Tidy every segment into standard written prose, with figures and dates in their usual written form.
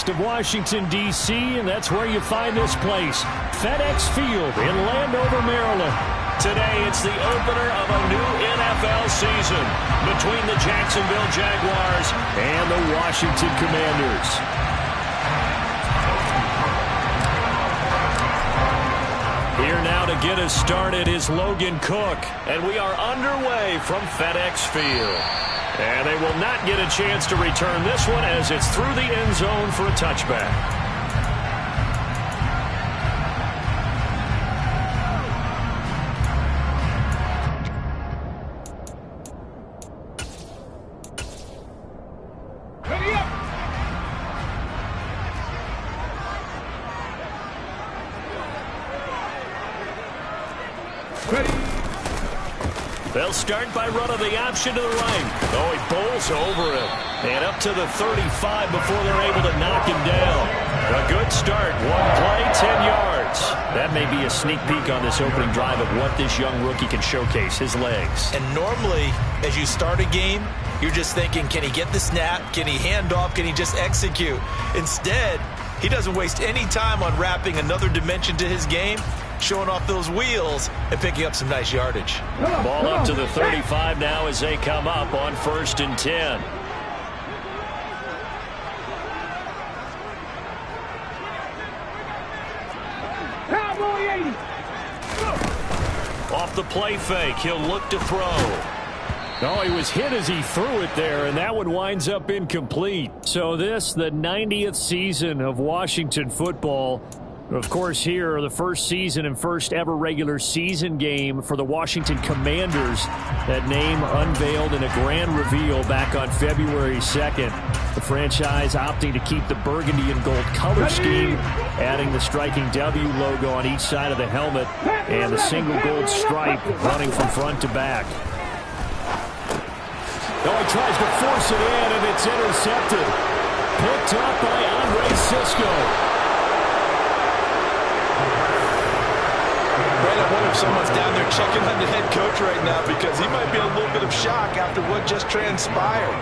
west of Washington, D.C., and that's where you find this place, FedEx Field in Landover, Maryland. Today, it's the opener of a new NFL season between the Jacksonville Jaguars and the Washington Commanders. Here now to get us started is Logan Cook. And we are underway from FedEx Field. And they will not get a chance to return this one as it's through the end zone for a touchback. They'll start by running the option to the right. Oh, he bowls over him. And up to the 35 before they're able to knock him down. A good start. One play, 10 yards. That may be a sneak peek on this opening drive of what this young rookie can showcase, his legs. And normally, as you start a game, you're just thinking, can he get the snap? Can he hand off? Can he just execute? Instead, he doesn't waste any time on wrapping another dimension to his game, showing off those wheels and picking up some nice yardage. Ball up to the 35 now as they come up on 1st and 10. Off the play fake, he'll look to throw. No, he was hit as he threw it there, and that one winds up incomplete. So this, the 90th season of Washington football. Of course, here, the first season and first ever regular season game for the Washington Commanders. That name unveiled in a grand reveal back on February 2nd. The franchise opting to keep the burgundy and gold color scheme, adding the striking W logo on each side of the helmet, and the single gold stripe running from front to back. Oh, he tries to force it in, and it's intercepted. Picked up by Andre Cisco. I wonder if someone's down there checking on the head coach right now, because he might be in a little bit of shock after what just transpired.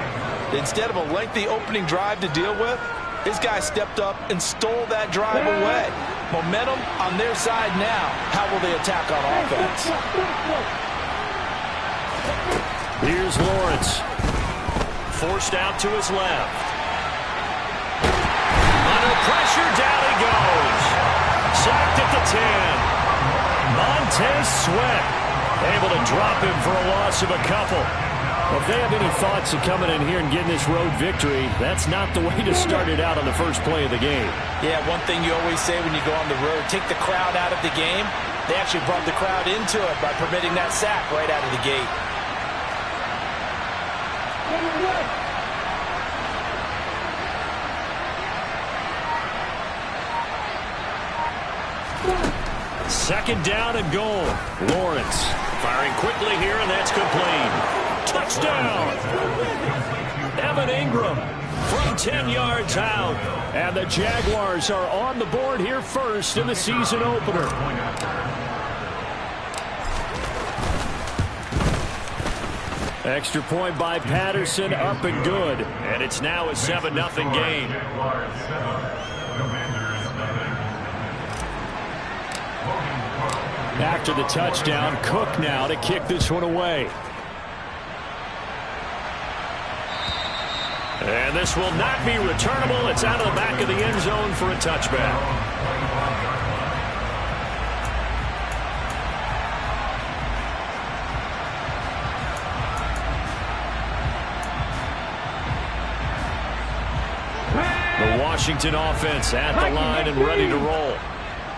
Instead of a lengthy opening drive to deal with, his guy stepped up and stole that drive away. Momentum on their side now. How will they attack on offense? Here's Lawrence. Forced out to his left. Under pressure, down he goes. Sacked at the 10. Montez Sweat able to drop him for a loss of a couple. Well, if they have any thoughts of coming in here and getting this road victory, that's not the way to start it out on the first play of the game. Yeah, one thing you always say when you go on the road, take the crowd out of the game. They actually brought the crowd into it by permitting that sack right out of the gate. Second down and goal. Lawrence firing quickly here, and that's complete. Touchdown! Evan Ingram from 10 yards out. And the Jaguars are on the board here first in the season opener. Extra point by Patterson, up and good. And it's now a 7-0 game. After the touchdown, Cook now to kick this one away. And this will not be returnable. It's out of the back of the end zone for a touchback. The Washington offense at the line and ready to roll.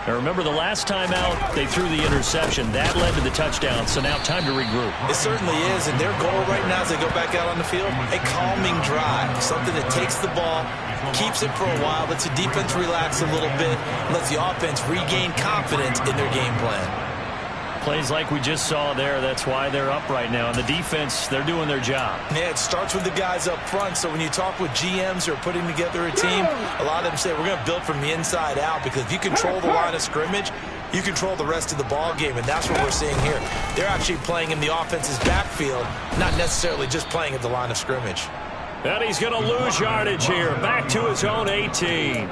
Now remember, the last time out, they threw the interception. That led to the touchdown, so now time to regroup. It certainly is, and their goal right now as they go back out on the field, a calming drive, something that takes the ball, keeps it for a while, lets the defense relax a little bit, lets the offense regain confidence in their game plan. Plays like we just saw there, that's why they're up right now. And the defense, they're doing their job. Yeah, it starts with the guys up front. So when you talk with GMs who are putting together a team, a lot of them say we're going to build from the inside out, because if you control the line of scrimmage, you control the rest of the ball game, and that's what we're seeing here. They're actually playing in the offense's backfield, not necessarily just playing at the line of scrimmage. And he's going to lose yardage here. Back to his own 18.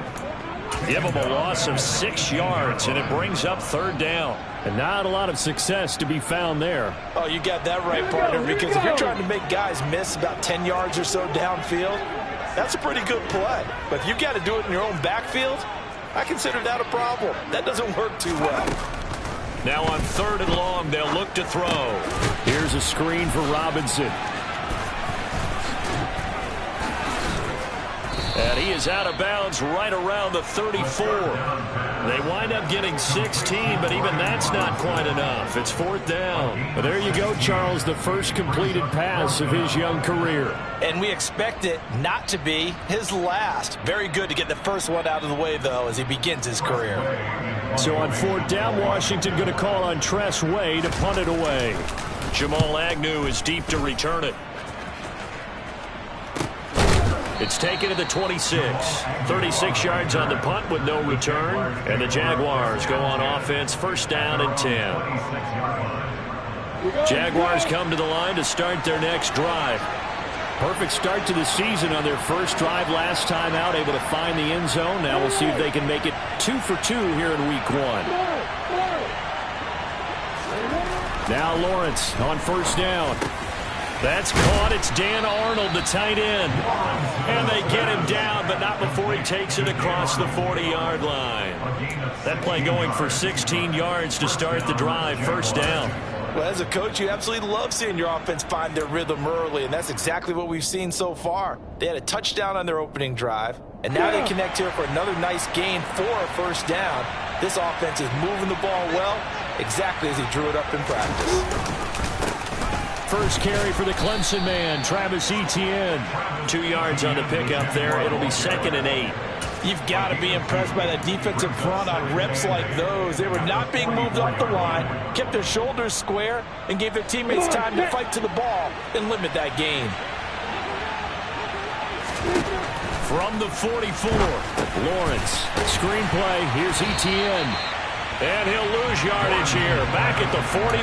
Give him a loss of 6 yards, and it brings up 3rd down. And not a lot of success to be found there. Oh, you got that right, partner, because if you're trying to make guys miss about 10 yards or so downfield, that's a pretty good play. But if you got to do it in your own backfield, I consider that a problem. That doesn't work too well. Now on 3rd and long, they'll look to throw. Here's a screen for Robinson. And he is out of bounds right around the 34. They wind up getting 16, but even that's not quite enough. It's 4th down. But there you go, Charles, the first completed pass of his young career. And we expect it not to be his last. Very good to get the first one out of the way, though, as he begins his career. So on 4th down, Washington going to call on Tress Way to punt it away. Jamal Agnew is deep to return it. It's taken to the 26. 36 yards on the punt with no return. And the Jaguars go on offense, 1st down and 10. Jaguars come to the line to start their next drive. Perfect start to the season on their first drive last time out, able to find the end zone. Now we'll see if they can make it 2 for 2 here in week 1. Now Lawrence on 1st down. That's caught. It's Dan Arnold, the tight end. And they get him down, but not before he takes it across the 40-yard line. That play going for 16 yards to start the drive, 1st down. Well, as a coach, you absolutely love seeing your offense find their rhythm early, and that's exactly what we've seen so far. They had a touchdown on their opening drive, and now they connect here for another nice gain for a 1st down. This offense is moving the ball well, exactly as he drew it up in practice. First carry for the Clemson man, Travis Etienne. 2 yards on the pickup there. It'll be 2nd and 8. You've got to be impressed by that defensive front on reps like those. They were not being moved off the line, kept their shoulders square, and gave their teammates time to fight to the ball and limit that gain. From the 44, Lawrence, screenplay, here's Etienne. And he'll lose yardage here, back at the 41.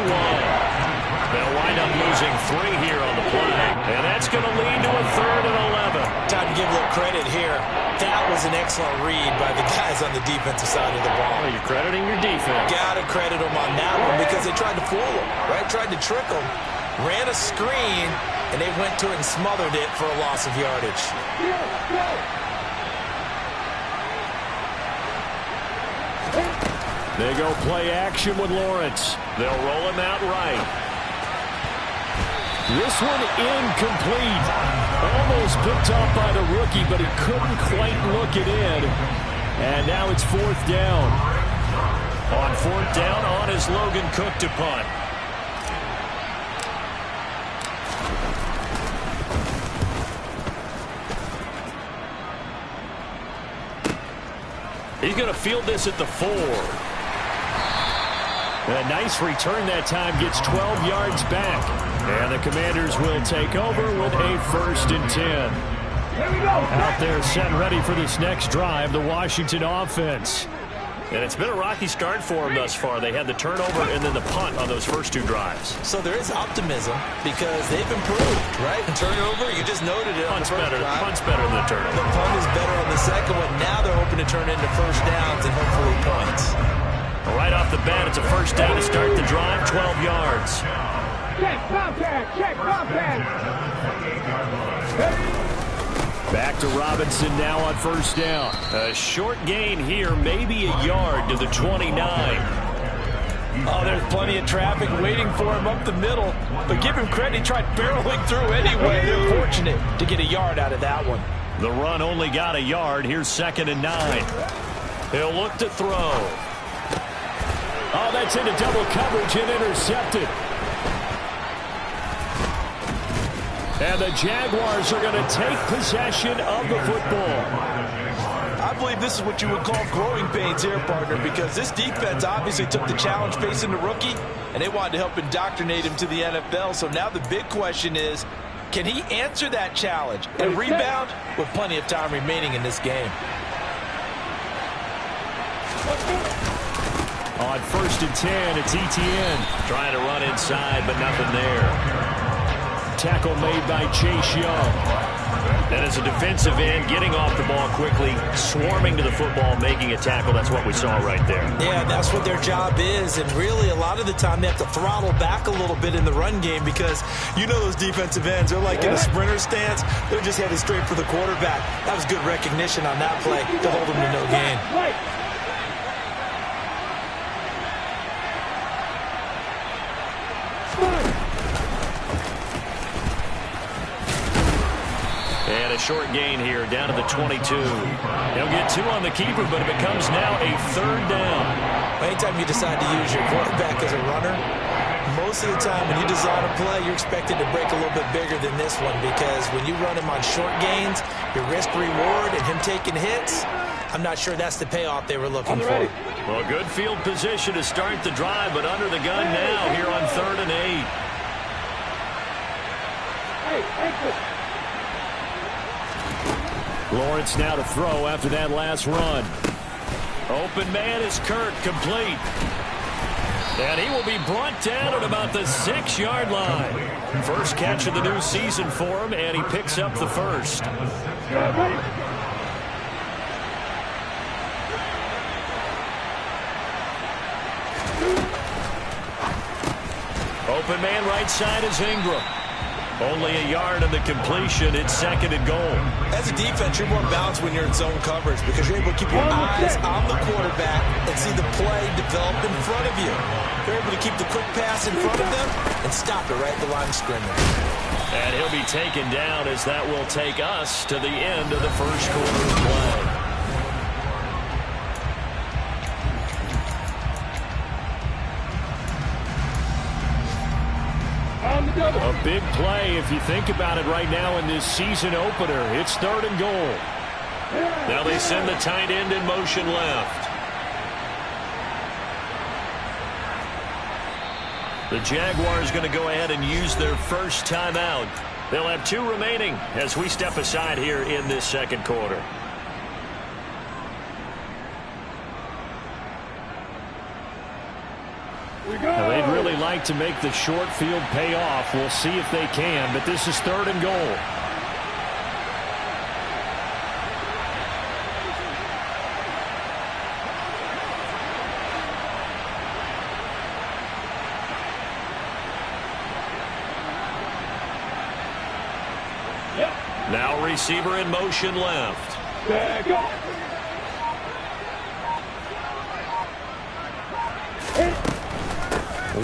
They'll wind up losing 3 here on the play. And that's going to lead to a 3rd and 11. Time to give a little credit here. That was an excellent read by the guys on the defensive side of the ball. Oh, you're crediting your defense. Got to credit them on that one because they tried to fool them, right? Tried to trick them. Ran a screen, and they went to it and smothered it for a loss of yardage. They go play action with Lawrence. They'll roll him out right. This one incomplete. Almost picked off by the rookie, but he couldn't quite look it in. And now it's 4th down. On 4th down, on is Logan Cook to punt. He's going to field this at the 4. A nice return that time, gets 12 yards back. And the Commanders will take over with a 1st and 10. Here we go. Out there set ready for this next drive, the Washington offense. And it's been a rocky start for them thus far. They had the turnover and then the punt on those first 2 drives. So there is optimism because they've improved, right? The turnover, you just noted it. Punt's better than the turnover. The punt is better on the second one. Now they're hoping to turn into 1st downs and hopefully points. Right off the bat, it's a 1st down to start the drive, 12 yards. Check contact. Check contact. Back to Robinson now on 1st down. A short gain here, maybe a yard to the 29. Oh, there's plenty of traffic waiting for him up the middle. But give him credit, he tried barreling through anyway. They're fortunate to get a yard out of that one. The run only got a yard. Here's 2nd and 9. He'll look to throw. Oh, that's into double coverage and intercepted. And the Jaguars are going to take possession of the football. I believe this is what you would call growing pains here, partner, because this defense obviously took the challenge facing the rookie, and they wanted to help indoctrinate him to the NFL. So now the big question is, can he answer that challenge and rebound with plenty of time remaining in this game? On 1st and 10, it's Etienne. Trying to run inside, but nothing there. Tackle made by Chase Young. And as a defensive end, getting off the ball quickly, swarming to the football, making a tackle, that's what we saw right there. Yeah, that's what their job is. And really, a lot of the time, they have to throttle back a little bit in the run game because you know those defensive ends, they're like in a sprinter stance. They're just headed straight for the quarterback. That was good recognition on that play to hold them to no gain. And a short gain here down to the 22. He'll get 2 on the keeper, but it becomes now a 3rd down. Anytime you decide to use your quarterback as a runner, most of the time when you design a play, you're expected to break a little bit bigger than this one because when you run him on short gains, your risk-reward and him taking hits, I'm not sure that's the payoff they were looking for. Well, good field position to start the drive, but under the gun now here on 3rd and 8. Lawrence now to throw after that last run. Open man is Kirk, complete. And he will be brought down at about the 6-yard line. First catch of the new season for him, and he picks up the first. Open man right side is Ingram. Only a yard of the completion. It's 2nd and goal. As a defense, you're more balanced when you're in zone coverage because you're able to keep your eyes on the quarterback and see the play develop in front of you. You're able to keep the quick pass in front of them and stop it right at the line of scrimmage. And he'll be taken down as that will take us to the end of the first quarter of play. A big play if you think about it right now in this season opener. It's 3rd and goal. Now they send the tight end in motion left. The Jaguars going to go ahead and use their first timeout. They'll have 2 remaining as we step aside here in this second quarter. Now, they'd really like to make the short field pay off. We'll see if they can, but this is 3rd and goal. Now receiver in motion left.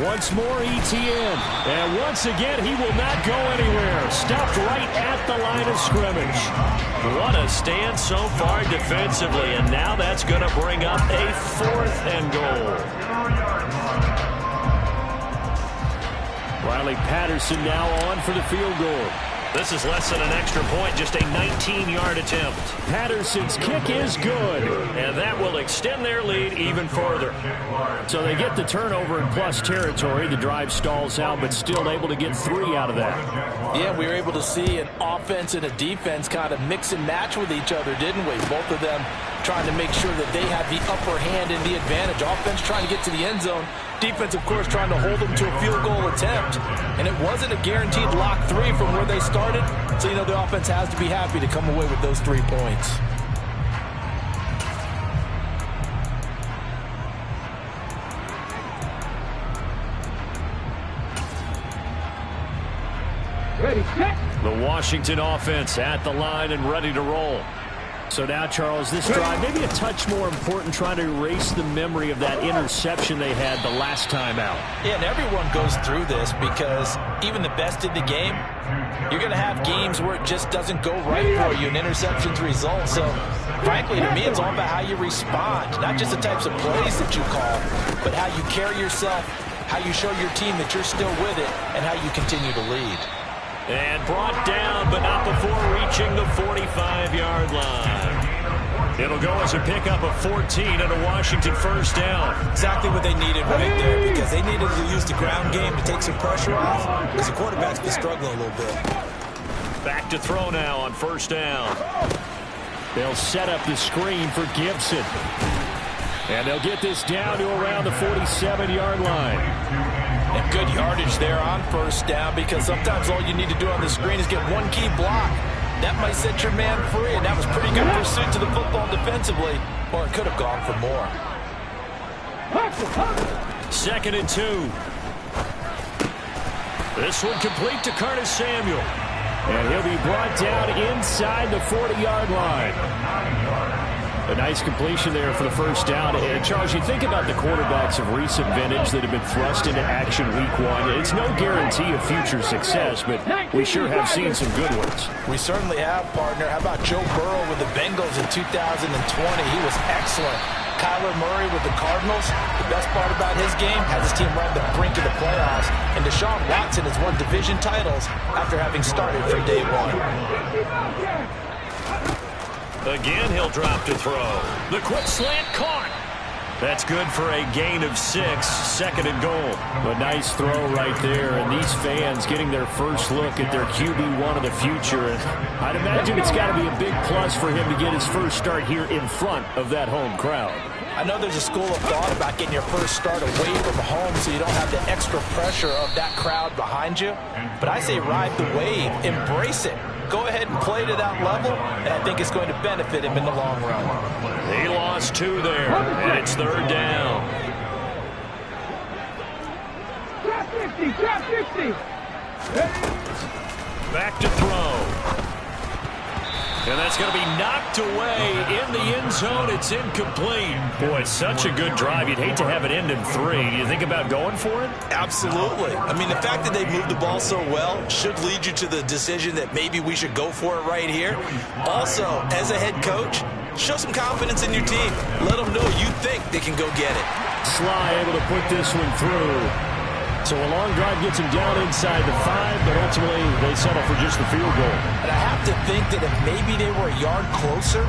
Once more ETN. And once again, he will not go anywhere. Stopped right at the line of scrimmage. What a stand so far defensively. And now that's going to bring up a 4th and goal. Riley Patterson now on for the field goal. This is less than an extra point, just a 19-yard attempt. Patterson's kick is good. And that will extend their lead even further. So they get the turnover in plus territory. The drive stalls out, but still able to get 3 out of that. Yeah, we were able to see an offense and a defense kind of mix and match with each other, didn't we? Both of them trying to make sure that they have the upper hand and the advantage. Offense trying to get to the end zone. Defense, of course, trying to hold them to a field goal attempt. And it wasn't a guaranteed lock 3 from where they started. So, you know, the offense has to be happy to come away with those 3 points. Ready, set. The Washington offense at the line and ready to roll. So now, Charles, this drive maybe a touch more important, trying to erase the memory of that interception they had the last time out. Yeah, and everyone goes through this because even the best in the game, you're going to have games where it just doesn't go right for you and interceptions result. So, frankly, to me, it's all about how you respond, not just the types of plays that you call, but how you carry yourself, how you show your team that you're still with it, and how you continue to lead. And brought down, but not before reaching the 45-yard line. It'll go as a pickup of 14 and a Washington first down. Exactly what they needed right there because they needed to use the ground game to take some pressure off because the quarterback's been struggling a little bit. Back to throw now on first down. They'll set up the screen for Gibson. And they'll get this down to around the 47-yard line. And good yardage there on first down because sometimes all you need to do on the screen is get one key block. That might set your man free, and that was pretty good pursuit to the football defensively, or it could have gone for more. 2nd and 2. This one complete to Curtis Samuel. And he'll be brought down inside the 40-yard line. A nice completion there for the first down. And Charles, you think about the quarterbacks of recent vintage that have been thrust into action week 1. It's no guarantee of future success, but we sure have seen some good ones. We certainly have, partner. How about Joe Burrow with the Bengals in 2020? He was excellent. Kyler Murray with the Cardinals. The best part about his game, has his team right on the brink of the playoffs. And Deshaun Watson has won division titles after having started from day 1. Again, he'll drop to throw. The quick slant caught. That's good for a gain of 6, 2nd and goal. A nice throw right there, and these fans getting their first look at their QB1 of the future. And I'd imagine it's got to be a big plus for him to get his first start here in front of that home crowd. I know there's a school of thought about getting your first start away from home so you don't have the extra pressure of that crowd behind you. But I say ride the wave, embrace it. Go ahead and play to that level, and I think it's going to benefit him in the long run. He lost 2 there, and it's 3rd down. Drop 50, drop 50. Back to throw. And that's going to be knocked away in the end zone. It's incomplete. Boy, such a good drive. You'd hate to have it end in 3. Do you think about going for it? Absolutely. I mean, the fact that they moved the ball so well should lead you to the decision that maybe we should go for it right here. Also, as a head coach, show some confidence in your team. Let them know you think they can go get it. Sly able to put this one through. So a long drive gets him down inside the 5, but ultimately they settle for just the field goal. And I have to think that if maybe they were a yard closer,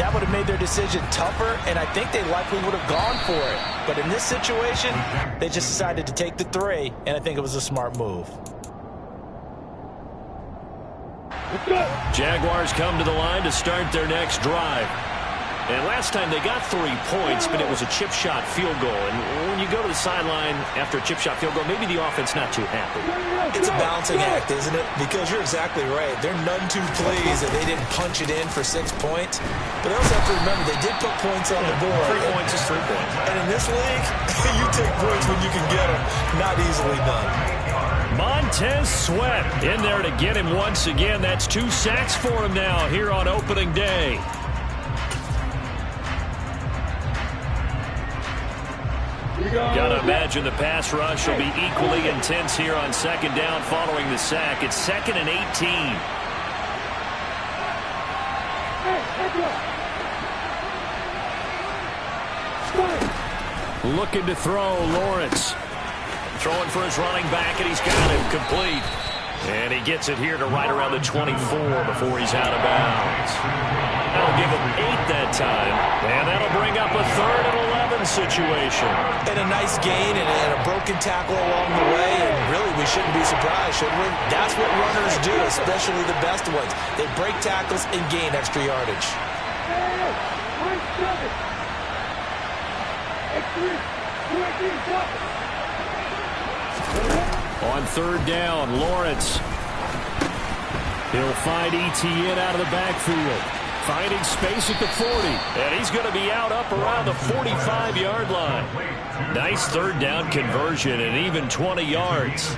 that would have made their decision tougher, and I think they likely would have gone for it. But in this situation, they just decided to take the 3, and I think it was a smart move. Jaguars come to the line to start their next drive. And last time they got 3 points, but it was a chip shot field goal. And when you go to the sideline after a chip shot field goal, maybe the offense not too happy. It's a balancing act, isn't it? Because you're exactly right. They're none too pleased that they didn't punch it in for 6 points. But they also have to remember they did put points on the board. 3 points is 3 points. And in this league, you take points when you can get them. Not easily done. Montez Sweat in there to get him once again. That's 2 sacks for him now here on opening day. Gotta imagine the pass rush will be equally intense here on 2nd down following the sack. It's 2nd and 18. Looking to throw, Lawrence. Throwing for his running back, and he's got him complete. And he gets it here to right around the 24 before he's out of bounds. That'll give him 8 that time. And that'll bring up a 3rd and 11 situation. And a nice gain and a broken tackle along the way. And really, we shouldn't be surprised, should we? That's what runners do, especially the best ones. They break tackles and gain extra yardage. On 3rd down, Lawrence. He'll find Etienne out of the backfield. Finding space at the 40. And he's going to be out up around the 45-yard line. Nice 3rd down conversion and even 20 yards.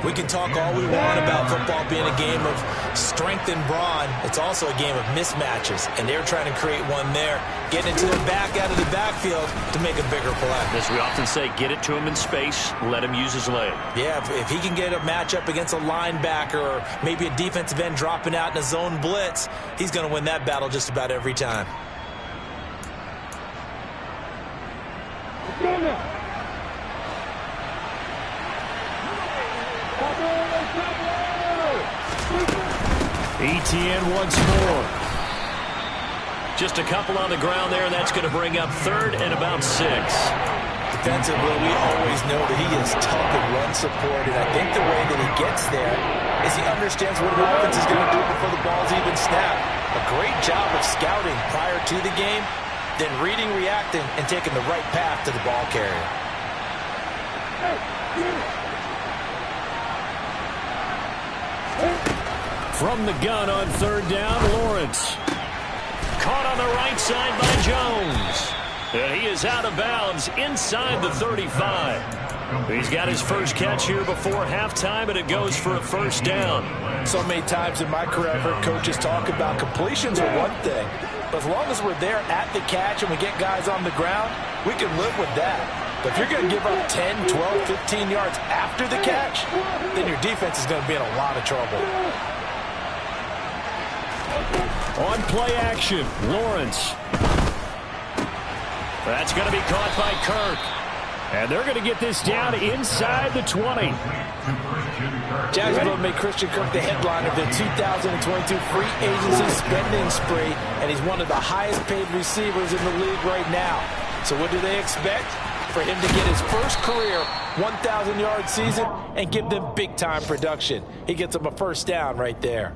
We can talk all we want about football being a game of strength and brawn. It's also a game of mismatches, and they're trying to create one there, getting it to the back out of the backfield to make a bigger play. As we often say, get it to him in space, let him use his leg. Yeah, if he can get a matchup against a linebacker or maybe a defensive end dropping out in a zone blitz, he's going to win that battle just about every time. Etienne once more. Just a couple on the ground there, and that's going to bring up 3rd and about 6. Defensively, we always know that he is tough in run support, and I think the way that he gets there is he understands what an offense is going to do before the ball's even snapped. A great job of scouting prior to the game, then reading, reacting, and taking the right path to the ball carrier. From the gun on third down, Lawrence. Caught on the right side by Jones. And he is out of bounds inside the 35. He's got his first catch here before halftime, and it goes for a first down. So many times in my career, I've heard coaches talk about completions are one thing. But as long as we're there at the catch and we get guys on the ground, we can live with that. But if you're going to give up 10, 12, 15 yards after the catch, then your defense is going to be in a lot of trouble. On play action, Lawrence. That's going to be caught by Kirk. And they're going to get this down inside the 20. Jacksonville made Christian Kirk the headline of the 2022 free agency spending spree, and he's one of the highest paid receivers in the league right now. So what do they expect? For him to get his first career 1,000-yard season and give them big-time production. He gets them a first down right there.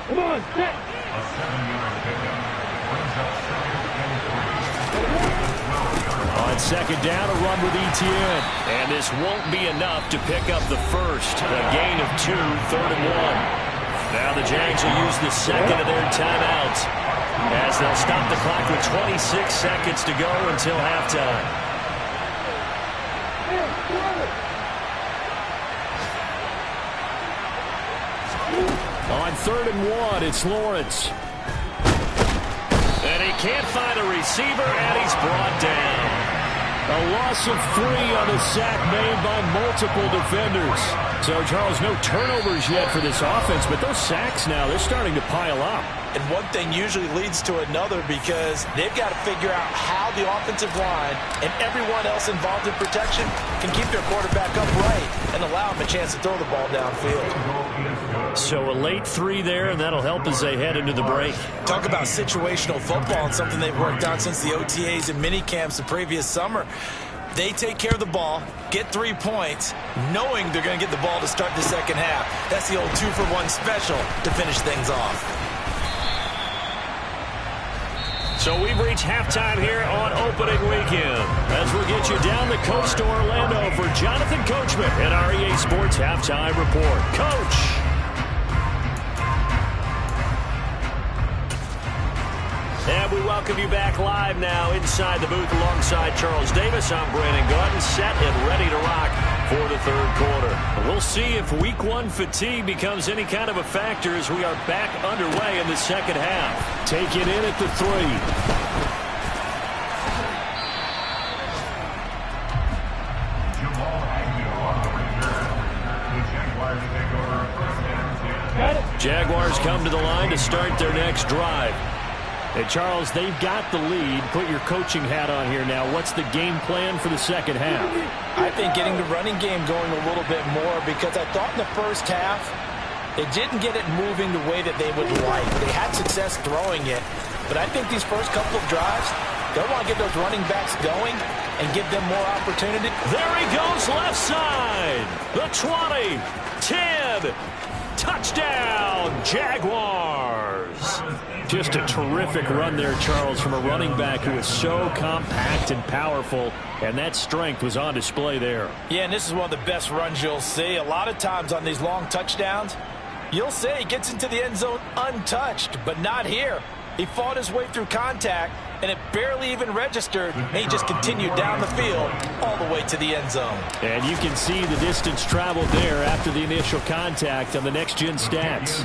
Come on, set. On second down, a run with Etienne. And this won't be enough to pick up the first. A gain of 2, 3rd and 1. Now the Jags will use the second of their timeouts as they'll stop the clock with 26 seconds to go until halftime. On 3rd and 1, it's Lawrence. And he can't find a receiver, and he's brought down. A loss of 3 on the sack made by multiple defenders. So, Charles, no turnovers yet for this offense, but those sacks now, they're starting to pile up. And one thing usually leads to another because they've got to figure out how the offensive line and everyone else involved in protection can keep their quarterback upright and allow him a chance to throw the ball downfield. So a late 3 there, and that'll help as they head into the break. Talk about situational football and something they've worked on since the OTAs and mini camps the previous summer. They take care of the ball, get 3 points, knowing they're going to get the ball to start the second half. That's the old 2-for-1 special to finish things off. So we've reached halftime here on opening weekend as we'll get you down the coast to Orlando for Jonathan Coachman and our EA Sports Halftime Report. Coach! And we welcome you back live now inside the booth alongside Charles Davis. I'm Brandon Gaudin, set and ready to rock for the third quarter. We'll see if week 1 fatigue becomes any kind of a factor as we are back underway in the second half. Take it in at the 3. Jaguars come to the line to start their next drive. And, Charles, they've got the lead. Put your coaching hat on here now. What's the game plan for the second half? I think getting the running game going a little bit more because I thought in the first half they didn't get it moving the way that they would like. They had success throwing it, but I think these first couple of drives, they'll want to get those running backs going and give them more opportunity. There he goes left side. The 20, 10, touchdown, Jaguars. Just a terrific run there, Charles, from a running back who is so compact and powerful, and that strength was on display there. Yeah, and this is one of the best runs you'll see. A lot of times on these long touchdowns, you'll say he gets into the end zone untouched, but not here. He fought his way through contact, and it barely even registered, and he just continued down the field all the way to the end zone. And you can see the distance traveled there after the initial contact on the next-gen stats.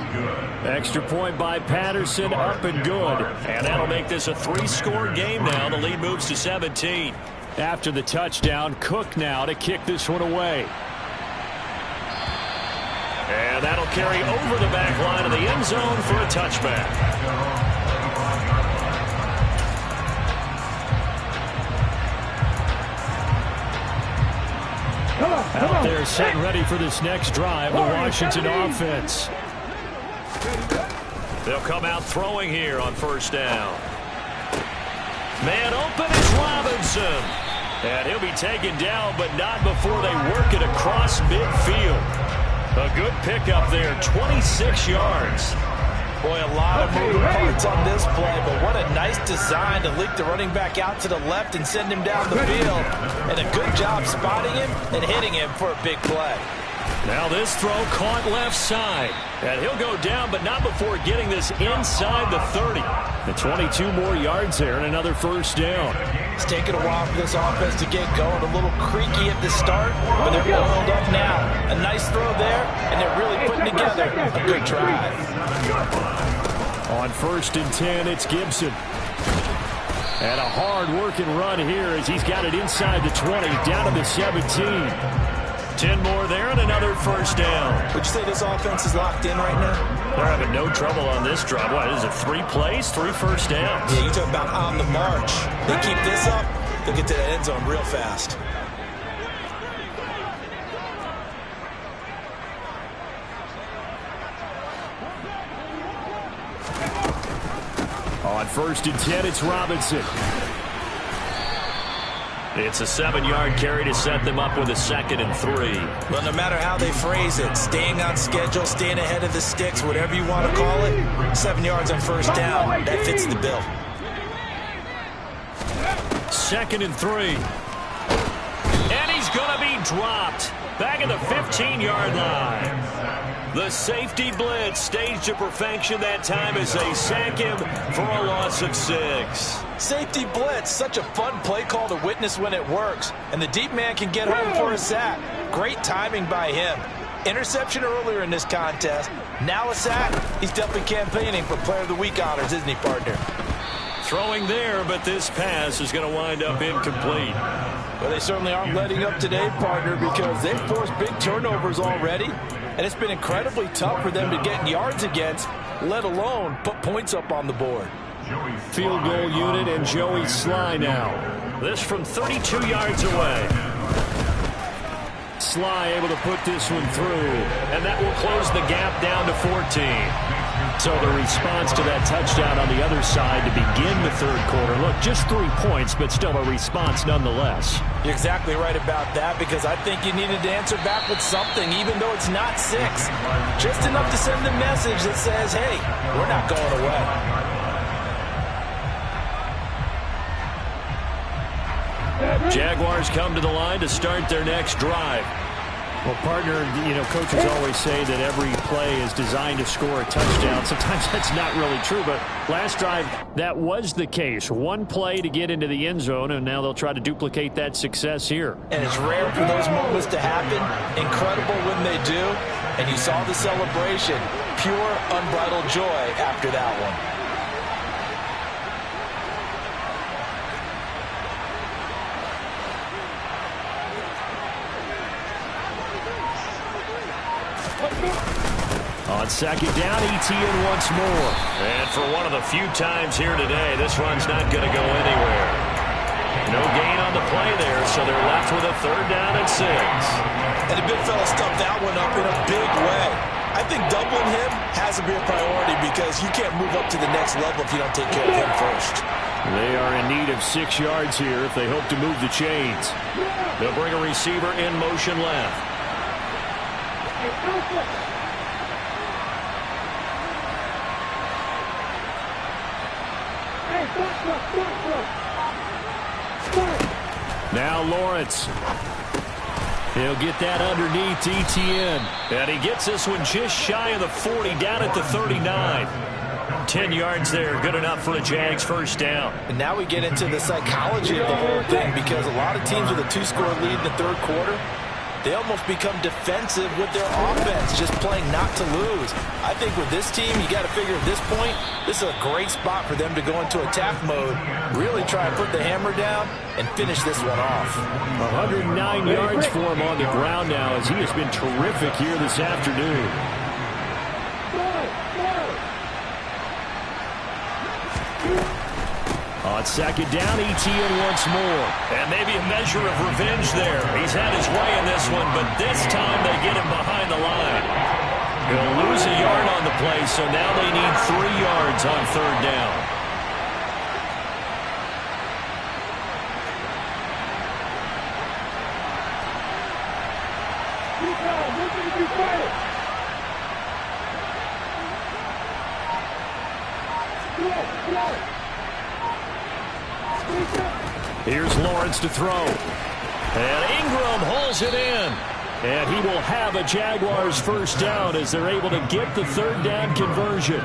Extra point by Patterson, up and good. And that'll make this a 3-score game now. The lead moves to 17. After the touchdown, Cook now to kick this one away. And that'll carry over the back line of the end zone for a touchback. Out there set and ready for this next drive, the Washington offense. They'll come out throwing here on first down. Man open is Robinson. And he'll be taken down, but not before they work it across midfield. A good pickup there, 26 yards. Boy, a lot of moving parts on this play, but what a nice design to leak the running back out to the left and send him down the field. And a good job spotting him and hitting him for a big play. Now this throw caught left side. And he'll go down, but not before getting this inside the 30. And 22 more yards there and another first down. It's taken a while for this offense to get going. A little creaky at the start, but they're oiled up now. A nice throw there, and they're really putting together a good drive. On 1st and 10, it's Gibson. And a hard-working run here as he's got it inside the 20, down to the 17. 10 more there and another first down. Would you say this offense is locked in right now? They're having no trouble on this drive. What is it, 3 plays, 3 first downs? Yeah, you talk about on the march. They keep this up, they'll get to the end zone real fast. On 1st and 10, it's Robinson. It's a 7-yard carry to set them up with a 2nd and 3. Well, no matter how they phrase it, staying on schedule, staying ahead of the sticks, whatever you want to call it, 7 yards on first down, that fits the bill. 2nd and 3. And he's going to be dropped. Back at the 15-yard line. The safety blitz staged to perfection that time as they sack him for a loss of 6. Safety blitz, such a fun play call to witness when it works. And the deep man can get home for a sack. Great timing by him. Interception earlier in this contest. Now a sack. He's definitely campaigning for Player of the Week honors, isn't he, partner? Throwing there, but this pass is going to wind up incomplete. Well, they certainly aren't letting up today, partner, because they've forced big turnovers already. And it's been incredibly tough for them to get yards against, let alone put points up on the board. Field goal unit and Joey Sly now. This from 32 yards away. Sly able to put this one through. And that will close the gap down to 14. So the response to that touchdown on the other side to begin the 3rd quarter. Look, just 3 points, but still a response nonetheless. You're exactly right about that, because I think you needed to answer back with something, even though it's not 6. Just enough to send the message that says, hey, we're not going away. Jaguars come to the line to start their next drive. Well, partner, coaches always say that every play is designed to score a touchdown. Sometimes that's not really true, but last drive, that was the case. One play to get into the end zone, and now they'll try to duplicate that success here. And it's rare for those moments to happen. Incredible when they do. And you saw the celebration. Pure, unbridled joy after that one. On 2nd down, ETN once more. And for one of the few times here today, this run's not going to go anywhere. No gain on the play there, so they're left with a 3rd down and 6. And the big fella stuffed that one up in a big way. I think doubling him has to be a priority, because you can't move up to the next level if you don't take care of him first. They are in need of 6 yards here if they hope to move the chains. They'll bring a receiver in motion left. Now Lawrence. He'll get that underneath ETN. And he gets this one just shy of the 40, down at the 39. 10 yards there, good enough for a Jags first down. And now we get into the psychology of the whole thing, because a lot of teams with a 2-score lead in the 3rd quarter, they almost become defensive with their offense, just playing not to lose. I think with this team, you got to figure at this point, this is a great spot for them to go into attack mode, really try and put the hammer down and finish this one off. 109 yards for him on the ground now, as he has been terrific here this afternoon. On 2nd down, ETN once more. And maybe a measure of revenge there. He's had his way in this one, but this time they get him behind the line. He'll lose a yard on the play, so now they need 3 yards on 3rd down. Here's Lawrence to throw. And Ingram hauls it in. And he will have a Jaguars first down as they're able to get the third down conversion.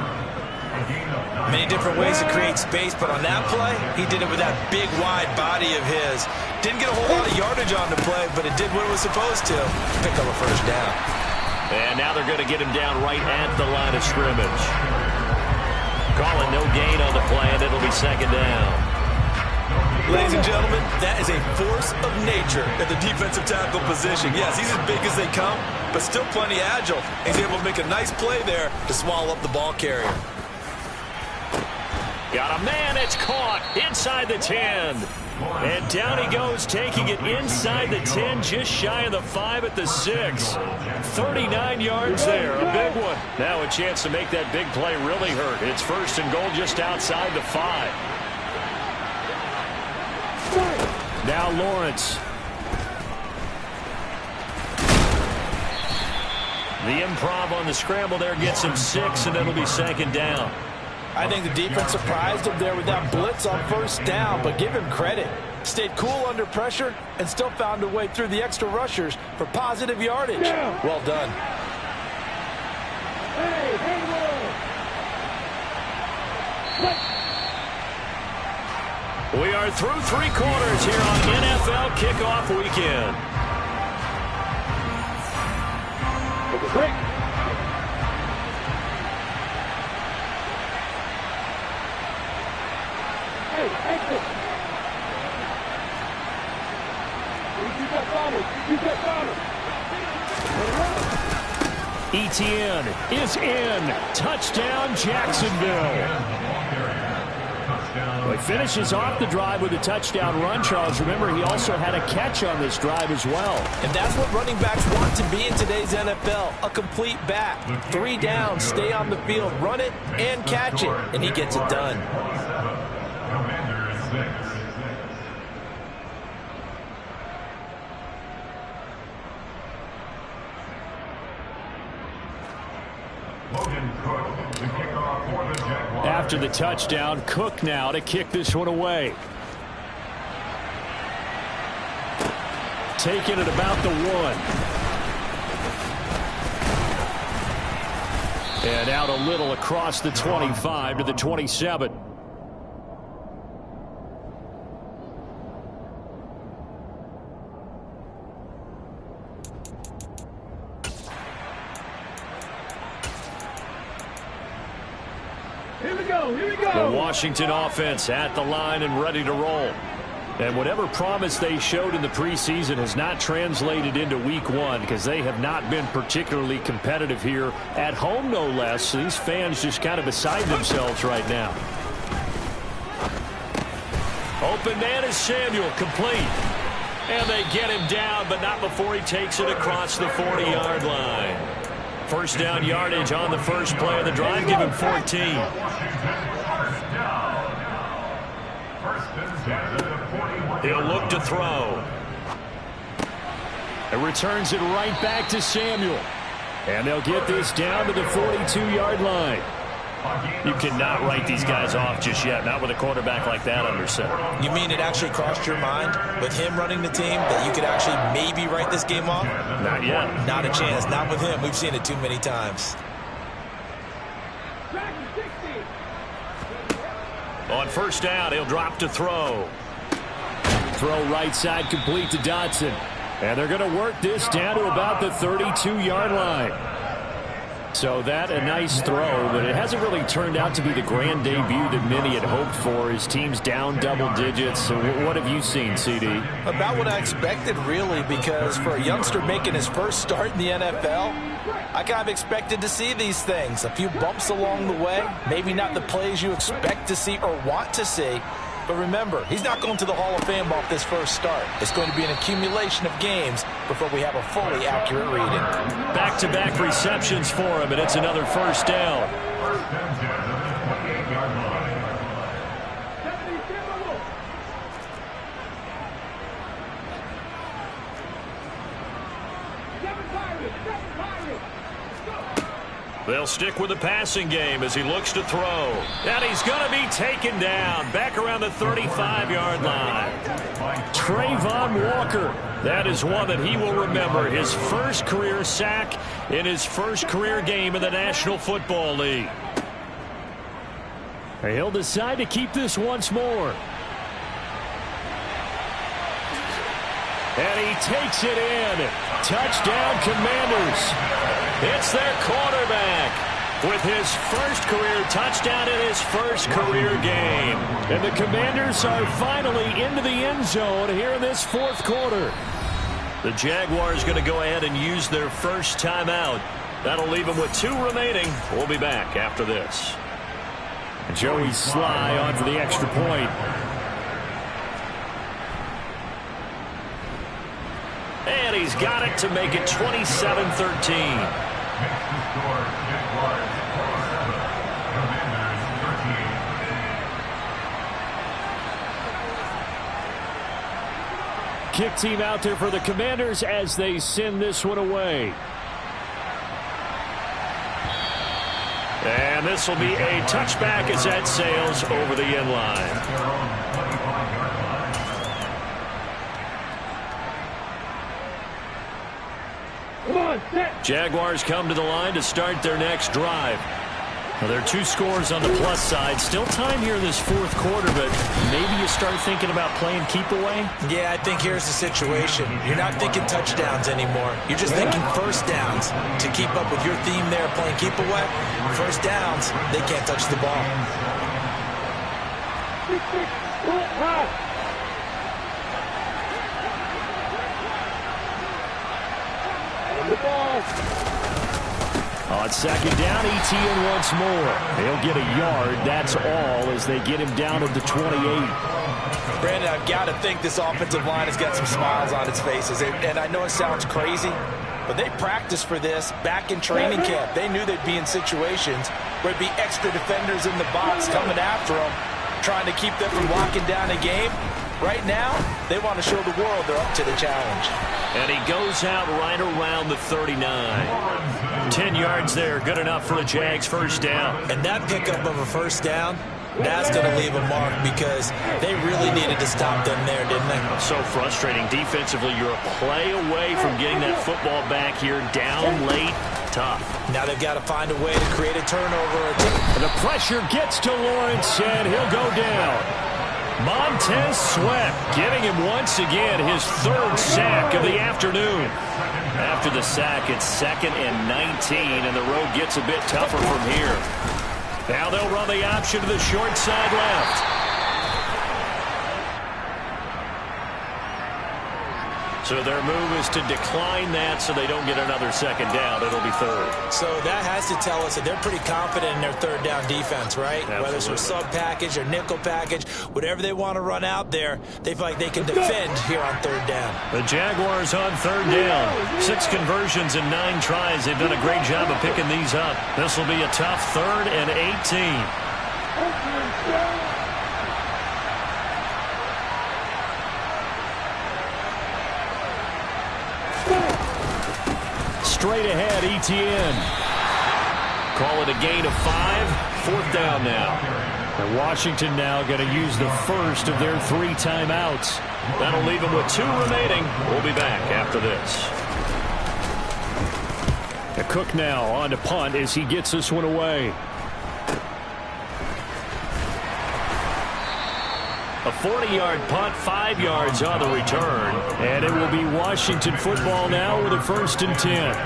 Many different ways to create space, but on that play, he did it with that big, wide body of his. Didn't get a whole lot of yardage on the play, but it did what it was supposed to. Pick up a first down. And now they're going to get him down right at the line of scrimmage. Calling no gain on the play, and it'll be second down. Ladies and gentlemen, that is a force of nature at the defensive tackle position. Yes, he's as big as they come, but still plenty agile. He's able to make a nice play there to swallow up the ball carrier. Got a man, it's caught inside the 10. And down he goes, taking it inside the 10, just shy of the 5 at the 6. 39 yards there, a big one. Now a chance to make that big play really hurt. It's first and goal just outside the 5. Now Lawrence. The improv on the scramble there gets him 6, and it'll be second down. I think the defense surprised him there with that blitz on first down, but give him credit. Stayed cool under pressure and still found a way through the extra rushers for positive yardage. Well done. We are through 3 quarters here on NFL Kickoff Weekend. Quick. Etienne is in. Touchdown, Jacksonville. Well, he finishes off the drive with a touchdown run, Charles. Remember, he also had a catch on this drive as well. And that's what running backs want to be in today's NFL, a complete back. 3 downs, stay on the field, run it, and catch it, and he gets it done. After the touchdown, Cook now to kick this one away. Taking it about the 1. And out a little across the 25 to the 27. The Washington offense at the line and ready to roll. And whatever promise they showed in the preseason has not translated into week 1 because they have not been particularly competitive here at home, no less. These fans just kind of beside themselves right now. Open man is Samuel, complete. And they get him down, but not before he takes it across the 40-yard line. First down yardage on the first play of the drive, give him 14. He'll look to throw. It returns it right back to Samuel. And they'll get this down to the 42-yard line. You cannot write these guys off just yet, not with a quarterback like that under center. You mean it actually crossed your mind with him running the team that you could actually maybe write this game off? Not yet. Not a chance. Not with him. We've seen it too many times. On first down, he'll drop to throw. Throw right side complete to Dotson. And they're going to work this down to about the 32-yard line. So that a nice throw, but it hasn't really turned out to be the grand debut that many had hoped for. His team's down double digits. So what have you seen, CD? About what I expected, really, because for a youngster making his first start in the NFL, I kind of expected to see these things. A few bumps along the way, maybe not the plays you expect to see or want to see. But remember, he's not going to the Hall of Fame off this first start. It's going to be an accumulation of games before we have a fully accurate reading. Back-to-back receptions for him, and it's another first down. They'll stick with the passing game as he looks to throw. And he's going to be taken down back around the 35-yard line. Travon Walker. That is one that he will remember. His first career sack in his first career game in the National Football League. He'll decide to keep this once more. And he takes it in. Touchdown, Commanders. It's their quarterback with his first career touchdown in his first career game. And the Commanders are finally into the end zone here in this fourth quarter. The Jaguars going to go ahead and use their first timeout. That'll leave them with 2 remaining. We'll be back after this. Joey Sly on for the extra point. And he's got it to make it 27-13. Kick team out there for the Commanders as they send this one away. And this will be a touchback as that sails over the end line. Jaguars come to the line to start their next drive. Well, there are 2 scores on the plus side. Still time here in this fourth quarter, but maybe you start thinking about playing keep away? Yeah, I think here's the situation. You're not thinking touchdowns anymore. You're just thinking first downs. To keep up with your theme there, playing keep away, first downs, they can't touch the ball. On second down, Etienne once more. He'll get a yard. That's all as they get him down at the 28. Brandon, I've got to think this offensive line has got some smiles on its faces. And I know it sounds crazy, but they practiced for this back in training camp. They knew they'd be in situations where it'd be extra defenders in the box coming after them, trying to keep them from locking down a game. Right now, they want to show the world they're up to the challenge. And he goes out right around the 39. 10 yards there, good enough for the Jags' first down. And that pickup of a first down, that's going to leave a mark because they really needed to stop them there, didn't they? So frustrating. Defensively, you're a play away from getting that football back here. Down late, tough. Now they've got to find a way to create a turnover. And the pressure gets to Lawrence, and he'll go down. Montez Sweat giving him once again his 3rd sack of the afternoon. After the sack, it's 2nd and 19, and the road gets a bit tougher from here. Now they'll run the option to the short side left. So their move is to decline that so they don't get another second down. It'll be 3rd. So that has to tell us that they're pretty confident in their 3rd down defense, right? Absolutely. Whether it's a sub package or nickel package, whatever they want to run out there, they feel like they can defend here on 3rd down. The Jaguars on 3rd down. 6 conversions and 9 tries. They've done a great job of picking these up. This will be a tough 3rd and 18. Straight ahead, Etienne. Call it a gain of 5. 4th down now. And Washington now going to use the first of their 3 timeouts. That'll leave them with 2 remaining. We'll be back after this. The Cook now on to punt as he gets this one away. A 40-yard punt, 5 yards on the return. And it will be Washington football now with a 1st and 10.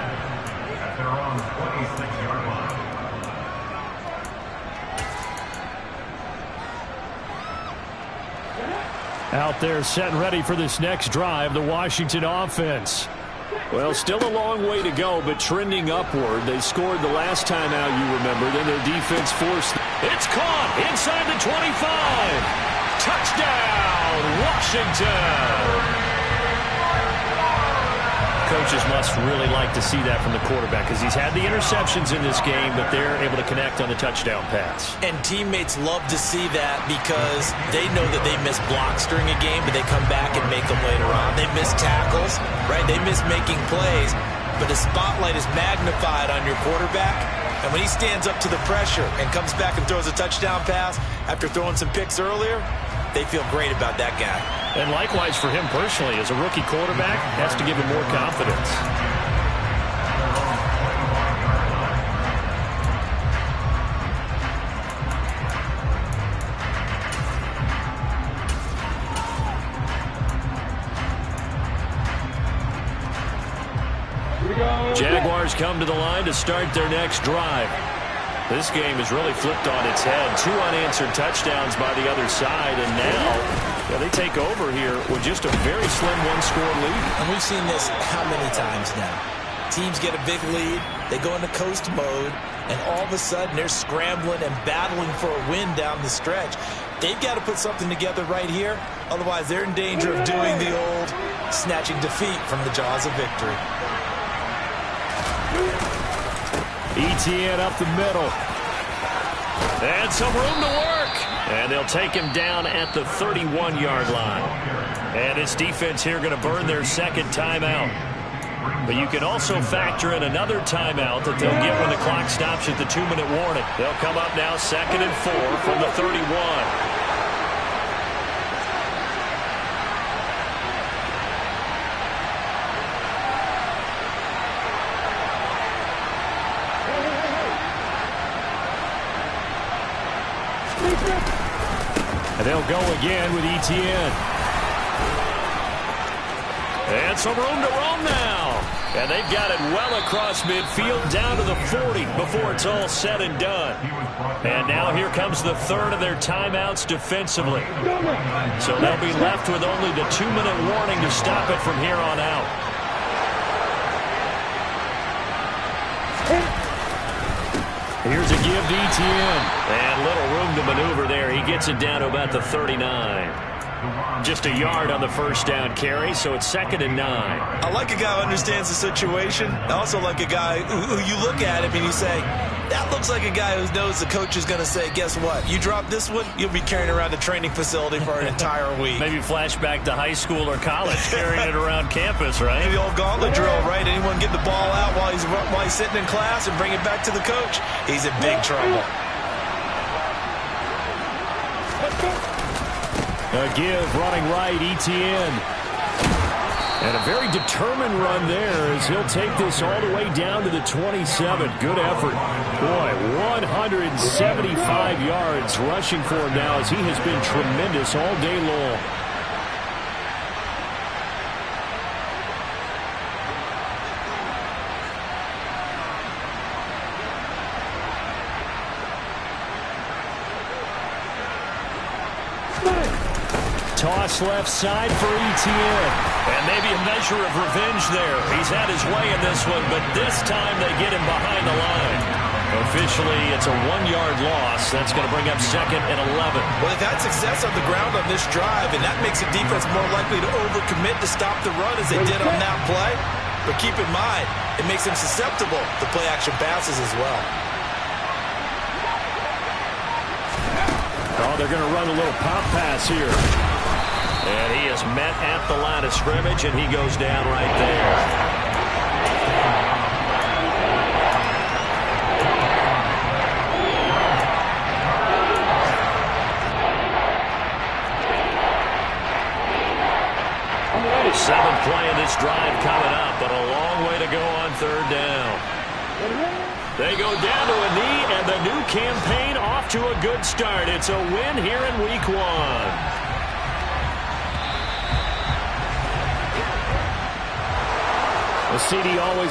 Out there set and ready for this next drive, the Washington offense. Well, still a long way to go, but trending upward. They scored the last time out, you remember. Then their defense forced. It's caught inside the 25. Touchdown, Washington. Coaches must really like to see that from the quarterback because he's had the interceptions in this game, but they're able to connect on the touchdown pass. And teammates love to see that because they know that they miss blocks during a game, but they come back and make them later on. They miss tackles, right? They miss making plays, but the spotlight is magnified on your quarterback. And when he stands up to the pressure and comes back and throws a touchdown pass after throwing some picks earlier, they feel great about that guy. And likewise for him personally, as a rookie quarterback, has to give him more confidence. Jaguars come to the line to start their next drive. This game is really flipped on its head. 2 unanswered touchdowns by the other side, and now they take over here with just a very slim one-score lead. And we've seen this how many times now? Teams get a big lead, they go into coast mode, and all of a sudden they're scrambling and battling for a win down the stretch. They've got to put something together right here, otherwise they're in danger of doing the old snatching defeat from the jaws of victory. Etienne up the middle. And some room to work. And they'll take him down at the 31-yard line. And this defense here going to burn their second timeout. But you can also factor in another timeout that they'll get when the clock stops at the 2-minute warning. They'll come up now 2nd and 4 from the 31. And they'll go again with Etienne. And some room to roam now. And they've got it well across midfield down to the 40 before it's all said and done. And now here comes the third of their timeouts defensively. So they'll be left with only the 2-minute warning to stop it from here on out. Here's a give to Etienne. And little room to maneuver there. He gets it down to about the 39. Just a yard on the first down carry, so it's 2nd and 9. I like a guy who understands the situation. I also like a guy who you look at him and you say, that looks like a guy who knows the coach is going to say, guess what? You drop this one, you'll be carrying around the training facility for an entire week. Maybe flashback to high school or college, carrying it around campus, right? The old gauntlet drill, right? Anyone get the ball out while he's sitting in class and bring it back to the coach? He's in big trouble. A give running right, Etienne. And a very determined run there as he'll take this all the way down to the 27. Good effort. Boy, 175 yards rushing for him now as he has been tremendous all day long. Toss left side for Etienne. And maybe a measure of revenge there. He's had his way in this one, but this time they get him behind the line. Officially, it's a 1-yard loss. That's going to bring up 2nd and 11. Well, they've had success on the ground on this drive, and that makes the defense more likely to overcommit to stop the run as they did on that play. But keep in mind, it makes them susceptible to play-action passes as well. Oh, they're going to run a little pop pass here. And he is met at the line of scrimmage, and he goes down right there. Seventh play of this drive coming up, but a long way to go on 3rd down. They go down to a knee, and the new campaign off to a good start. It's a win here in Week 1. The CD always